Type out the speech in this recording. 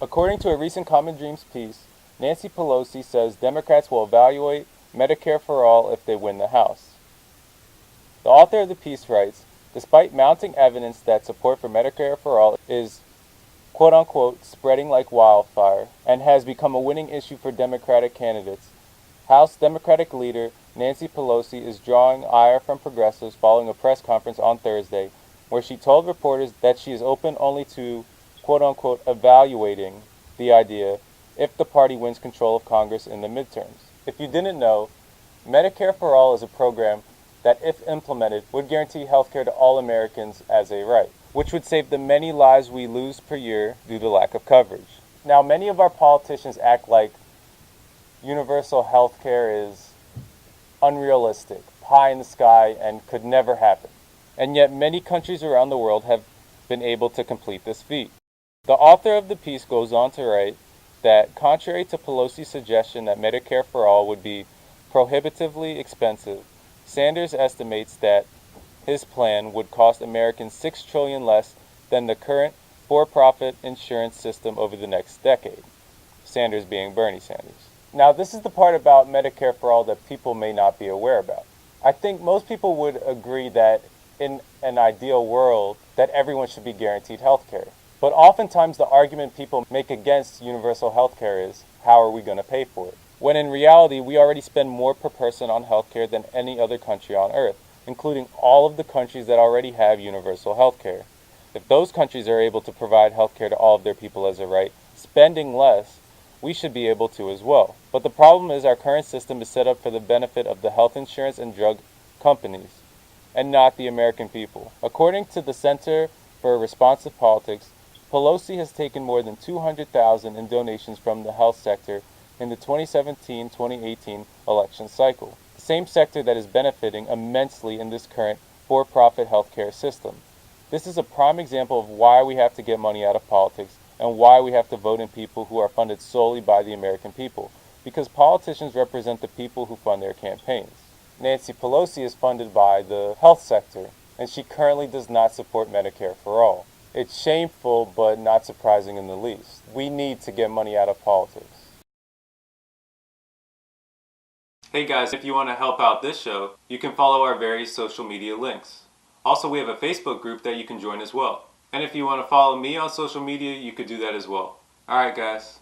According to a recent Common Dreams piece, Nancy Pelosi says Democrats will evaluate Medicare for all if they win the House. The author of the piece writes, despite mounting evidence that support for Medicare for all is quote-unquote spreading like wildfire and has become a winning issue for Democratic candidates, House Democratic leader Nancy Pelosi is drawing ire from progressives following a press conference on Thursday where she told reporters that she is open only to quote-unquote evaluating the idea if the party wins control of Congress in the midterms. If you didn't know, Medicare for All is a program that, if implemented, would guarantee health care to all Americans as a right, which would save the many lives we lose per year due to lack of coverage. Now, many of our politicians act like universal health care is unrealistic, pie in the sky, and could never happen. And yet many countries around the world have been able to complete this feat. The author of the piece goes on to write that, contrary to Pelosi's suggestion that Medicare for all would be prohibitively expensive, Sanders estimates that his plan would cost Americans $6 trillion less than the current for-profit insurance system over the next decade. Sanders being Bernie Sanders. Now, this is the part about Medicare for all that people may not be aware about. I think most people would agree that in an ideal world that everyone should be guaranteed health care. But oftentimes the argument people make against universal health care is, how are we going to pay for it? When in reality, we already spend more per person on health care than any other country on earth, including all of the countries that already have universal health care. If those countries are able to provide health care to all of their people as a right, spending less, we should be able to as well. But the problem is our current system is set up for the benefit of the health insurance and drug companies, and not the American people. According to the Center for Responsive Politics, Pelosi has taken more than $200,000 in donations from the health sector in the 2017-2018 election cycle, the same sector that is benefiting immensely in this current for-profit healthcare system. This is a prime example of why we have to get money out of politics and why we have to vote in people who are funded solely by the American people, because politicians represent the people who fund their campaigns. Nancy Pelosi is funded by the health sector, and she currently does not support Medicare for all. It's shameful, but not surprising in the least. We need to get money out of politics. Hey guys, if you want to help out this show, you can follow our various social media links. Also, we have a Facebook group that you can join as well. And if you want to follow me on social media, you could do that as well. Alright guys.